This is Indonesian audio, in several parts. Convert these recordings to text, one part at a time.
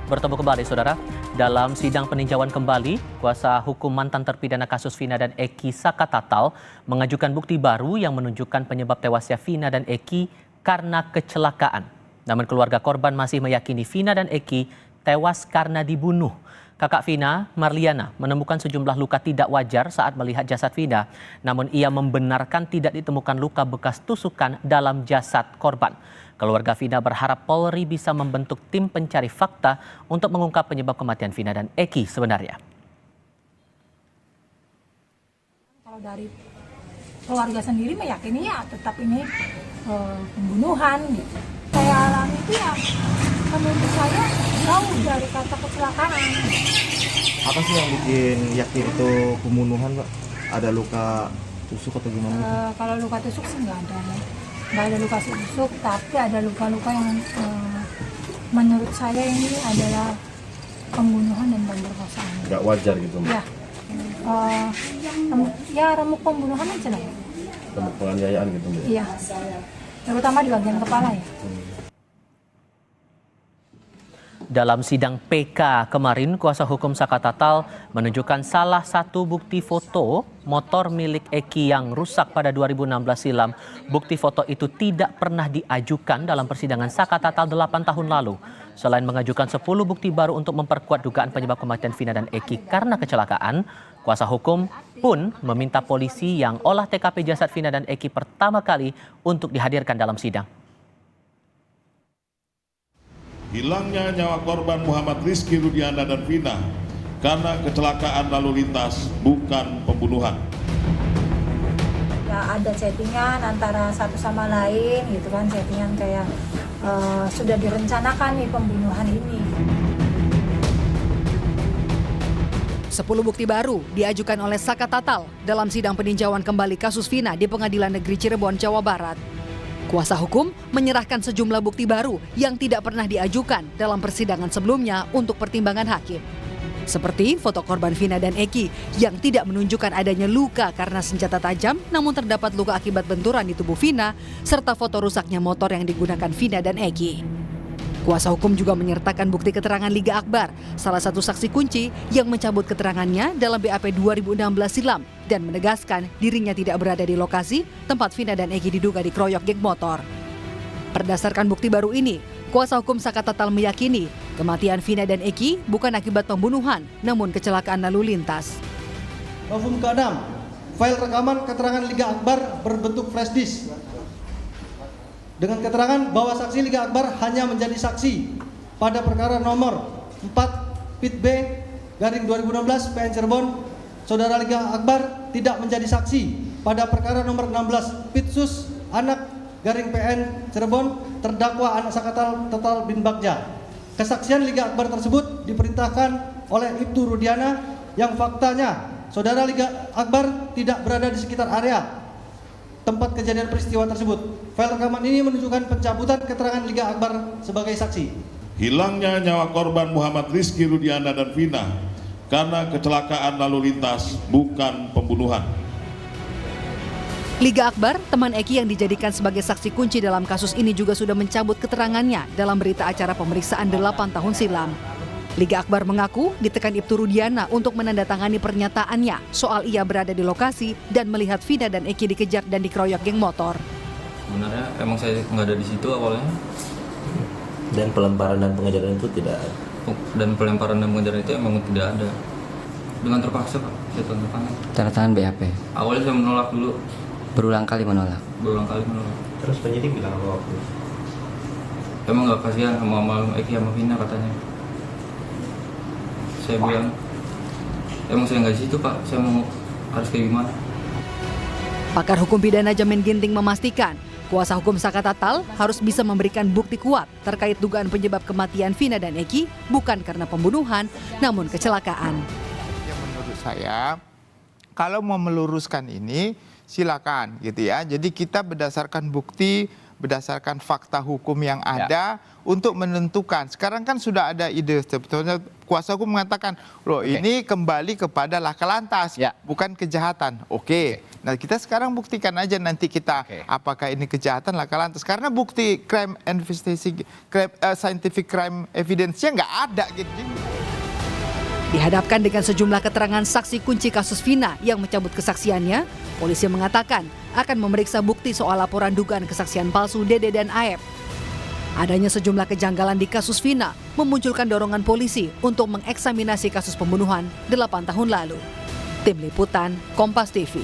Bertemu kembali, Saudara. Dalam sidang peninjauan kembali, kuasa hukum mantan terpidana kasus Vina dan Eki Sakatatal mengajukan bukti baru yang menunjukkan penyebab tewasnya Vina dan Eki karena kecelakaan. Namun keluarga korban masih meyakini Vina dan Eki tewas karena dibunuh. Kakak Vina, Marliana, menemukan sejumlah luka tidak wajar saat melihat jasad Vina. Namun ia membenarkan tidak ditemukan luka bekas tusukan dalam jasad korban. Keluarga Vina berharap Polri bisa membentuk tim pencari fakta untuk mengungkap penyebab kematian Vina dan Eki sebenarnya. Kalau dari keluarga sendiri meyakini ya tetap ini pembunuhan gitu. Saya alami itu ya menurut saya jauh dari kata kecelakaan. Apa sih yang bikin yakin itu pembunuhan, Pak? Ada luka tusuk atau gimana? Kalau luka tusuk sih nggak ada ya. Nggak ada luka tusuk, tapi ada luka-luka yang menurut saya ini adalah pembunuhan dan pemerkosaan. Nggak wajar gitu, Mbak? Ya, ya remuk pembunuhan aja lah. Remuk penganiayaan gitu, Mbak? Iya, terutama di bagian kepala ya. Dalam sidang PK kemarin, kuasa hukum Sakatatal menunjukkan salah satu bukti foto motor milik Eki yang rusak pada 2016 silam. Bukti foto itu tidak pernah diajukan dalam persidangan Sakatatal 8 tahun lalu. Selain mengajukan 10 bukti baru untuk memperkuat dugaan penyebab kematian Vina dan Eki karena kecelakaan, kuasa hukum pun meminta polisi yang olah TKP jasad Vina dan Eki pertama kali untuk dihadirkan dalam sidang. Hilangnya nyawa korban Muhammad Rizky Rudiana dan Vina karena kecelakaan lalu lintas, bukan pembunuhan. Ya ada chattingan antara satu sama lain gitu kan, chattingan kayak sudah direncanakan nih pembunuhan ini. 10 bukti baru diajukan oleh Sakatatal dalam sidang peninjauan kembali kasus Vina di Pengadilan Negeri Cirebon, Jawa Barat. Kuasa hukum menyerahkan sejumlah bukti baru yang tidak pernah diajukan dalam persidangan sebelumnya untuk pertimbangan hakim. Seperti foto korban Vina dan Eki yang tidak menunjukkan adanya luka karena senjata tajam, namun terdapat luka akibat benturan di tubuh Vina, serta foto rusaknya motor yang digunakan Vina dan Eki. Kuasa hukum juga menyertakan bukti keterangan Liga Akbar, salah satu saksi kunci yang mencabut keterangannya dalam BAP 2016 silam dan menegaskan dirinya tidak berada di lokasi tempat Vina dan Eki diduga dikeroyok geng motor. Berdasarkan bukti baru ini, kuasa hukum Sakatatal meyakini kematian Vina dan Eki bukan akibat pembunuhan, namun kecelakaan lalu lintas. Novum ke-6, file rekaman keterangan Liga Akbar berbentuk flash disk. Dengan keterangan bahwa saksi Liga Akbar hanya menjadi saksi pada perkara nomor 4 Pit B garing 2016 PN Cirebon, saudara Liga Akbar tidak menjadi saksi pada perkara nomor 16 Pit Sus anak garing PN Cirebon terdakwa anak Sakatatal bin Bagja. Kesaksian Liga Akbar tersebut diperintahkan oleh Ibtu Rudiana yang faktanya saudara Liga Akbar tidak berada di sekitar area tempat kejadian peristiwa tersebut. File rekaman ini menunjukkan pencabutan keterangan Liga Akbar sebagai saksi. Hilangnya nyawa korban Muhammad Rizky Rudiana dan Vina karena kecelakaan lalu lintas, bukan pembunuhan. Liga Akbar, teman Eki yang dijadikan sebagai saksi kunci dalam kasus ini juga sudah mencabut keterangannya dalam berita acara pemeriksaan 8 tahun silam. Liga Akbar mengaku ditekan Ibtu Rudiana untuk menandatangani pernyataannya soal ia berada di lokasi dan melihat Vina dan Eki dikejar dan dikeroyok geng motor. Sebenarnya emang saya nggak ada di situ awalnya. Dan pelemparan dan pengejaran itu tidak ada? Dan pelemparan dan pengejaran itu emang tidak ada. Dengan terpaksa, Pak. Saya tanda tangan. Tanda tangan BAP? Awalnya saya menolak dulu. Berulang kali menolak? Berulang kali menolak. Terus penyidik bilang apa waktu? Emang nggak kasihan sama Eki sama Vina katanya. Saya bilang, emang saya nggak di situ, Pak. Saya mau harus kayak gimana? Pakar hukum pidana Jamin Ginting memastikan kuasa hukum Sakatatal harus bisa memberikan bukti kuat terkait dugaan penyebab kematian Vina dan Eki bukan karena pembunuhan, namun kecelakaan. Yang menurut saya, kalau mau meluruskan ini, silakan gitu ya. Jadi kita berdasarkan bukti, berdasarkan fakta hukum yang ada untuk menentukan. Sekarang kan sudah ada ide sebetulnya kuasa hukum mengatakan, loh ini kembali kepada laka lantas, bukan kejahatan. Oke. Nah, kita sekarang buktikan aja nanti kita apakah ini kejahatan laka lantas, karena bukti crime investigation, scientific crime evidence-nya nggak ada gitu. Dihadapkan dengan sejumlah keterangan saksi kunci kasus Vina yang mencabut kesaksiannya, polisi mengatakan akan memeriksa bukti soal laporan dugaan kesaksian palsu Dede dan Aep. Adanya sejumlah kejanggalan di kasus Vina memunculkan dorongan polisi untuk mengeksaminasi kasus pembunuhan 8 tahun lalu. Tim Liputan, Kompas TV.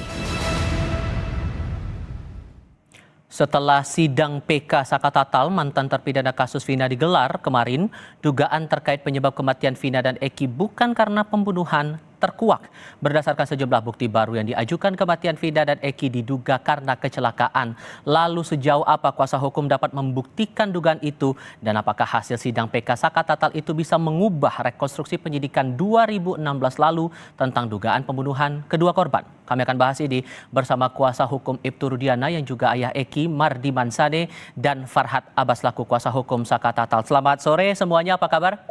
Setelah sidang PK Sakatatal mantan terpidana kasus Vina digelar kemarin, dugaan terkait penyebab kematian Vina dan Eki bukan karena pembunuhan terkuak. Berdasarkan sejumlah bukti baru yang diajukan, kematian Vina dan Eki diduga karena kecelakaan. Lalu sejauh apa kuasa hukum dapat membuktikan dugaan itu, dan apakah hasil sidang PK Sakatatal itu bisa mengubah rekonstruksi penyidikan 2016 lalu tentang dugaan pembunuhan kedua korban? Kami akan bahas ini bersama kuasa hukum Ibtu Rudiana yang juga ayah Eki, Mardiman Sane, dan Farhad Abbas laku kuasa hukum Sakatatal. Selamat sore semuanya, apa kabar?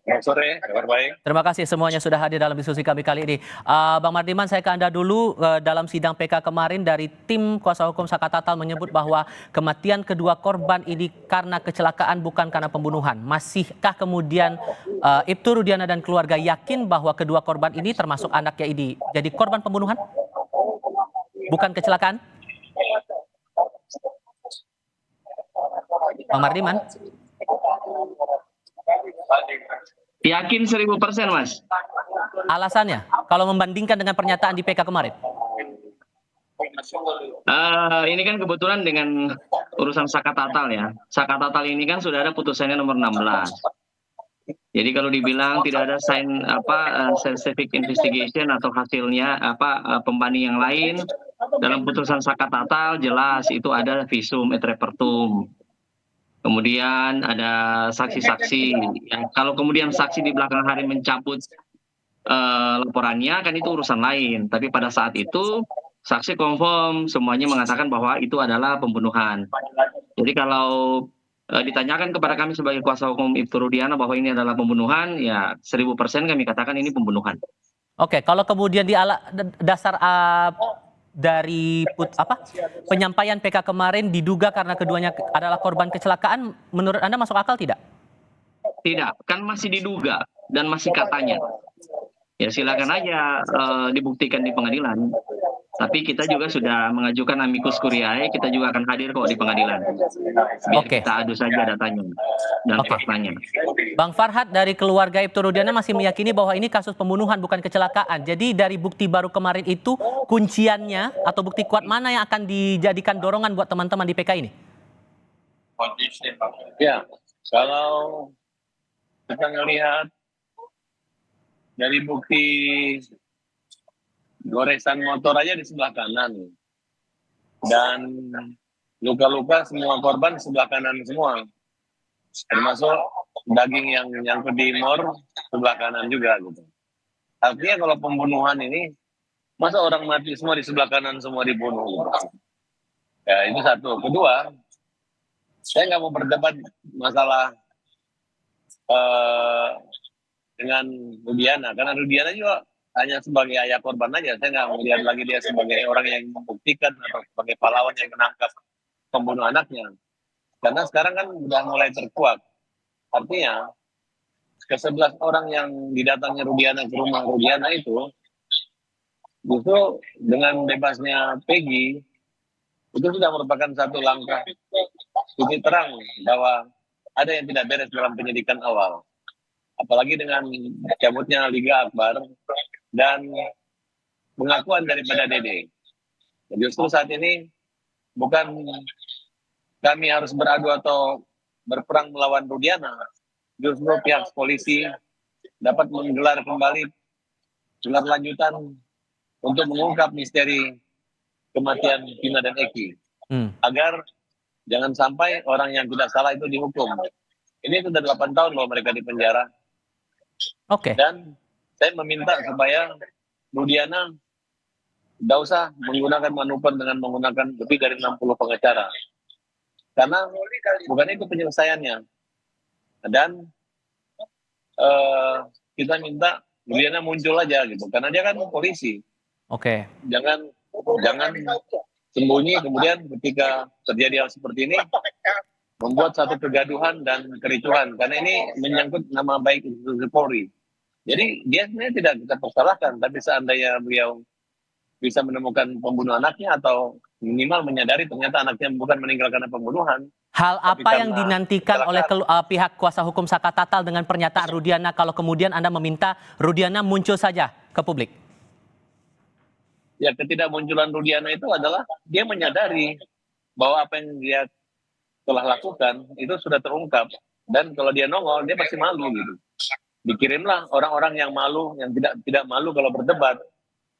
Selamat sore, kabar baik. Terima kasih semuanya sudah hadir dalam diskusi kami kali ini. Bang Mardiman, saya ke Anda dulu. Dalam sidang PK kemarin dari tim kuasa hukum Sakatatal menyebut bahwa kematian kedua korban ini karena kecelakaan bukan karena pembunuhan. Masihkah kemudian Ibtu Rudiana dan keluarga yakin bahwa kedua korban ini termasuk anaknya ini jadi korban pembunuhan? Bukan kecelakaan? Bang Mardiman? Yakin 1000%, Mas. Alasannya, kalau membandingkan dengan pernyataan di PK kemarin? Ini kan kebetulan dengan urusan Sakatatal ya. Sakatatal ini kan sudah ada putusannya nomor 16. Jadi kalau dibilang tidak ada scientific investigation atau hasilnya pembanding yang lain, dalam putusan Sakatatal jelas itu ada visum et repertum. Kemudian ada saksi-saksi. Ya, kalau kemudian saksi di belakang hari mencabut laporannya kan itu urusan lain. Tapi pada saat itu saksi confirm semuanya mengatakan bahwa itu adalah pembunuhan. Jadi kalau ditanyakan kepada kami sebagai kuasa hukum Ibtu Rudiana bahwa ini adalah pembunuhan, ya 1000% kami katakan ini pembunuhan. Oke, kalau kemudian di dasar dari penyampaian PK kemarin diduga karena keduanya adalah korban kecelakaan, menurut Anda masuk akal tidak? Tidak, kan masih diduga dan masih katanya. Ya silakan aja dibuktikan di pengadilan. Tapi kita juga sudah mengajukan amicus curiae, kita juga akan hadir kok di pengadilan. Biar kita adu saja datanya dan faktanya. Bang Farhad, dari keluarga Ibtu Rudiana masih meyakini bahwa ini kasus pembunuhan bukan kecelakaan. Jadi dari bukti baru kemarin itu, kunciannya atau bukti kuat mana yang akan dijadikan dorongan buat teman-teman di PK ini? Ya, kalau kita melihat dari bukti goresan motor aja di sebelah kanan, dan luka-luka semua korban sebelah kanan semua, termasuk daging yang nyangkut di mor sebelah kanan juga gitu. Artinya kalau pembunuhan ini masa orang mati semua di sebelah kanan semua dibunuh gitu. Ya itu satu. Kedua, saya nggak mau berdebat masalah dengan Rudiana, karena Rudiana juga hanya sebagai ayah korban aja. Saya nggak melihat lagi dia sebagai orang yang membuktikan atau sebagai pahlawan yang menangkap pembunuh anaknya. Karena sekarang kan udah mulai terkuak. Artinya, ke-11 orang yang didatangi Rudiana ke rumah Rudiana itu, justru dengan bebasnya Peggy, itu sudah merupakan satu langkah titik terang bahwa ada yang tidak beres dalam penyidikan awal. Apalagi dengan cabutnya Liga Akbar dan pengakuan daripada Dede. Justru saat ini bukan kami harus beradu atau berperang melawan Rudiana, justru pihak polisi dapat menggelar kembali gelar lanjutan untuk mengungkap misteri kematian Vina dan Eki, agar jangan sampai orang yang tidak salah itu dihukum. Ini sudah 8 tahun loh mereka di penjara. Dan saya meminta supaya Rudiana tidak usah menggunakan manuver dengan menggunakan lebih dari 60 pengacara. Karena bukan itu penyelesaiannya. Dan kita minta Rudiana muncul aja gitu. Karena dia kan polisi. Jangan jangan sembunyi kemudian ketika terjadi hal seperti ini membuat satu kegaduhan dan kericuhan, karena ini menyangkut nama baik institusi Polri. Jadi dia sebenarnya tidak kita persalahkan, tapi seandainya beliau bisa menemukan pembunuh anaknya atau minimal menyadari ternyata anaknya bukan meninggal karena pembunuhan. Hal Tapi apa yang karena dinantikan oleh kecelakaan. pihak kuasa hukum Saka Tatal dengan pernyataan Rudiana kalau kemudian Anda meminta Rudiana muncul saja ke publik? Ya, ketidakmunculan Rudiana itu adalah dia menyadari bahwa apa yang dia telah lakukan itu sudah terungkap, dan kalau dia nongol dia pasti malu gitu. Dikirimlah orang-orang yang malu, yang tidak malu kalau berdebat,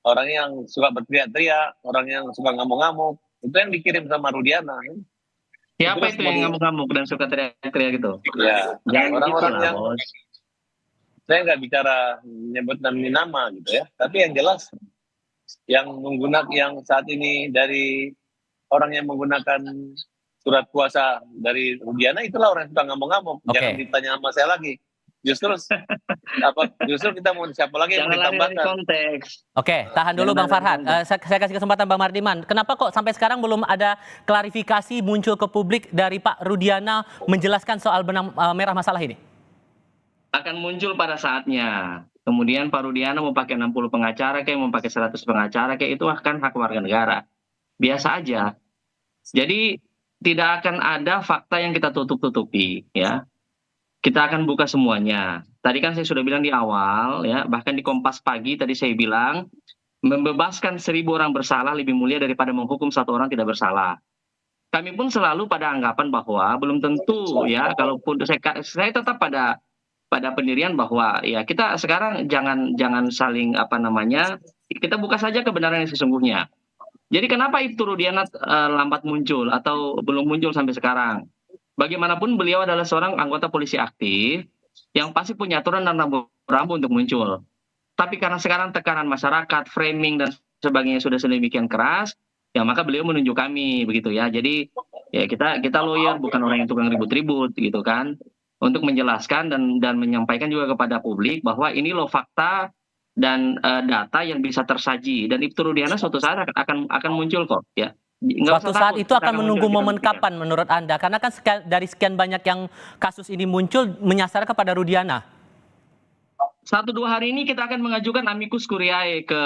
orang yang suka berteriak-teriak, orang yang suka ngamuk-ngamuk, itu yang dikirim sama Rudiana. Siapa itu yang ngamuk-ngamuk dan suka teriak-teriak gitu? Ya, Jangan orang-orang gitu lah, yang Bos. saya nggak bicara menyebut nama gitu ya, tapi yang jelas yang menggunakan yang saat ini dari orang yang menggunakan surat kuasa dari Rudiana itulah orang yang suka ngamuk-ngamuk. Jangan ditanya sama saya lagi. Justru kita mau siapa lagi yang Jangan lari dari ditambahkan? konteks. Oke, tahan dulu Bang Farhad. Saya kasih kesempatan Bang Mardiman. Kenapa kok sampai sekarang belum ada klarifikasi muncul ke publik dari Pak Rudiana menjelaskan soal benang merah masalah ini? Akan muncul pada saatnya. Kemudian Pak Rudiana mau pakai 60 pengacara kayak mau pakai 100 pengacara kayak itu akan hak warga negara. Biasa aja. Jadi tidak akan ada fakta yang kita tutup-tutupi ya. Kita akan buka semuanya. Tadi kan saya sudah bilang di awal ya, bahkan di Kompas Pagi tadi saya bilang membebaskan 1000 orang bersalah lebih mulia daripada menghukum 1 orang tidak bersalah. Kami pun selalu pada anggapan bahwa belum tentu ya, kalaupun saya tetap pada pendirian bahwa ya kita sekarang jangan saling kita buka saja kebenaran yang sesungguhnya. Jadi kenapa itu Rudiana lambat muncul atau belum muncul sampai sekarang? Bagaimanapun beliau adalah seorang anggota polisi aktif yang pasti punya aturan dan rambu-rambu untuk muncul. Tapi karena sekarang tekanan masyarakat, framing dan sebagainya sudah sedemikian keras, ya maka beliau menunjuk kami begitu ya. Jadi ya kita lawyer bukan orang yang tukang ribut-ribut gitu kan, untuk menjelaskan dan menyampaikan juga kepada publik bahwa ini loh fakta dan data yang bisa tersaji, dan Ibtu Rudiana suatu saat akan muncul kok ya. Suatu saat itu akan menunggu momen kapan menurut Anda? Karena kan dari sekian banyak yang kasus ini muncul menyasar kepada Rudiana. 1-2 hari ini kita akan mengajukan amicus curiae ke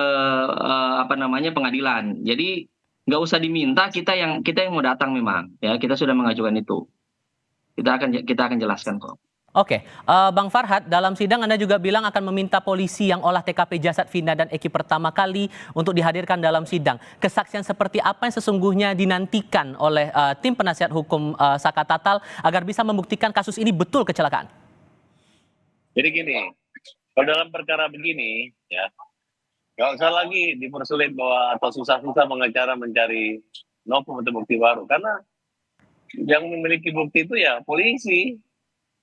pengadilan. Jadi nggak usah diminta, kita yang mau datang memang ya, kita sudah mengajukan itu. Kita akan jelaskan kok. Oke, Bang Farhad, dalam sidang Anda juga bilang akan meminta polisi yang olah TKP jasad Vina dan Eki pertama kali untuk dihadirkan dalam sidang. Kesaksian seperti apa yang sesungguhnya dinantikan oleh tim penasihat hukum Saka Tatal agar bisa membuktikan kasus ini betul kecelakaan? Jadi gini, kalau dalam perkara begini ya, nggak usah lagi dipersulit bahwa atau susah-susah pengacara mencari novum atau bukti baru, karena yang memiliki bukti itu ya polisi.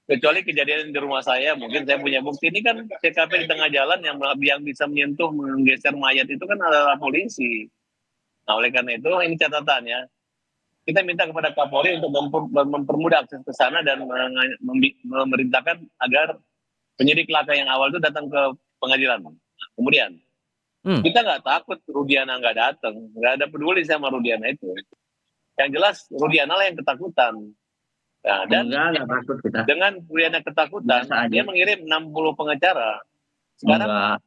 Kecuali kejadian di rumah saya, mungkin saya punya bukti. Ini kan TKP di tengah jalan yang bisa menyentuh, menggeser mayat itu kan adalah polisi. Nah, oleh karena itu ini catatannya, kita minta kepada Kapolri untuk mempermudah akses ke sana dan memerintahkan agar penyidik laka yang awal itu datang ke pengadilan. Kemudian kita nggak takut Rudiana nggak datang, nggak ada peduli sama Rudiana itu. Yang jelas Rudiana lah yang ketakutan. Nah, dan takut kita. Dengan Rudiana ketakutan, dia mengirim 60 pengacara. Sekarang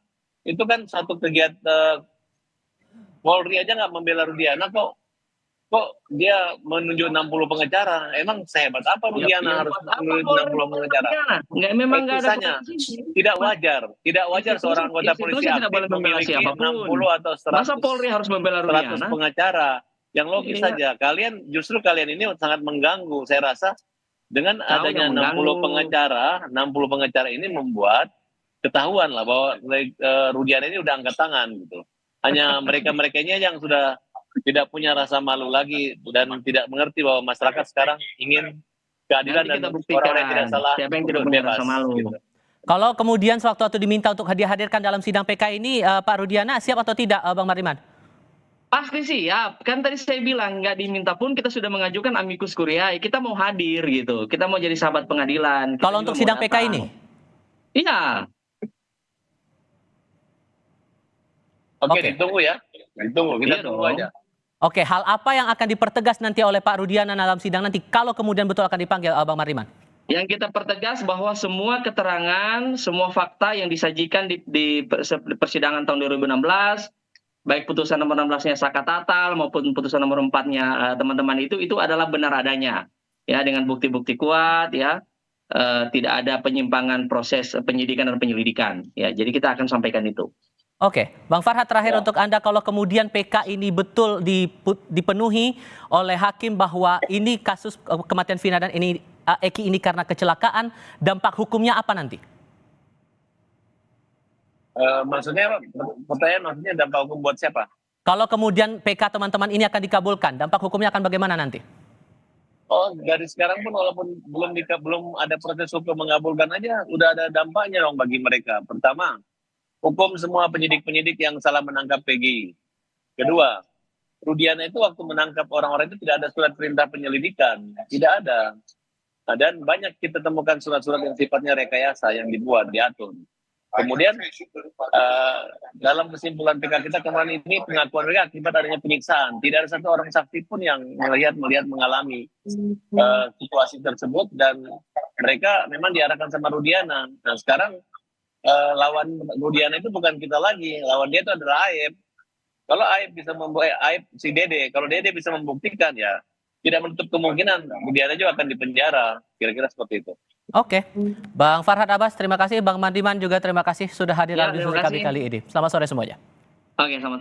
itu kan satu kegiatan Polri aja nggak membela Rudiana kok dia menunjuk 60 pengacara. Emang sehebat apa Rudiana harus menunjuk 60 pengacara? Memang nggak ada. Tidak wajar seorang anggota polisi aktif memiliki 60 atau 100. Masa Polri harus membela Rudiana? 100 pengacara. Yang logis saja, kalian ini sangat mengganggu. Saya rasa dengan adanya 60 pengacara ini membuat ketahuan lah bahwa Rudiana ini udah angkat tangan gitu. Hanya mereka-merekanya yang sudah tidak punya rasa malu lagi dan tidak mengerti bahwa masyarakat sekarang ingin keadilan dan orang yang tidak salah siapa yang tidak punya rasa malu. Gitu. Kalau kemudian sewaktu diminta untuk dihadirkan dalam sidang PK ini, Pak Rudiana siap atau tidak, Bang Mardiman? Pasti siap. Kan tadi saya bilang nggak diminta pun kita sudah mengajukan amicus curiae. Kita mau hadir gitu. Kita mau jadi sahabat pengadilan. Kalau untuk sidang PK ini? Iya. Oke, ditunggu ya. Kita tunggu aja. Oke, hal apa yang akan dipertegas nanti oleh Pak Rudiana dalam sidang nanti kalau kemudian betul akan dipanggil, Bang Mardiman? Yang kita pertegas bahwa semua keterangan, semua fakta yang disajikan di persidangan tahun 2016, baik putusan nomor 16-nya Saka Tatal maupun putusan nomor 4-nya teman-teman itu adalah benar adanya. Ya, dengan bukti-bukti kuat, ya. Tidak ada penyimpangan proses penyidikan dan penyelidikan. Ya, jadi kita akan sampaikan itu. Oke, Bang Farhad terakhir untuk Anda, kalau kemudian PK ini betul dipenuhi oleh hakim bahwa ini kasus kematian Vina dan Eki ini karena kecelakaan, dampak hukumnya apa nanti? Maksudnya, pertanyaan maksudnya dampak hukum buat siapa? Kalau kemudian PK teman-teman ini akan dikabulkan, dampak hukumnya akan bagaimana nanti? Oh, dari sekarang pun walaupun belum ada proses hukum mengabulkan aja, udah ada dampaknya dong bagi mereka. Pertama, hukum semua penyidik-penyidik yang salah menangkap PGI. Kedua, Rudiana itu waktu menangkap orang-orang itu tidak ada surat perintah penyelidikan. Tidak ada. Nah, dan banyak kita temukan surat-surat yang sifatnya rekayasa yang dibuat, diatur. Kemudian dalam kesimpulan PK kita kemarin ini pengakuan mereka akibat adanya penyiksaan. Tidak ada satu orang saksi pun yang melihat mengalami situasi tersebut dan mereka memang diarahkan sama Rudiana. Nah sekarang lawan Rudiana itu bukan kita lagi, lawan dia itu adalah Aib. Kalau Aib bisa si Dede, kalau Dede bisa membuktikan ya tidak menutup kemungkinan Rudiana juga akan dipenjara, kira-kira seperti itu. Oke, Bang Farhad Abbas, terima kasih. Bang Mardiman juga terima kasih sudah hadir dalam diskusi kami kali ini. Selamat sore semuanya. Oke, selamat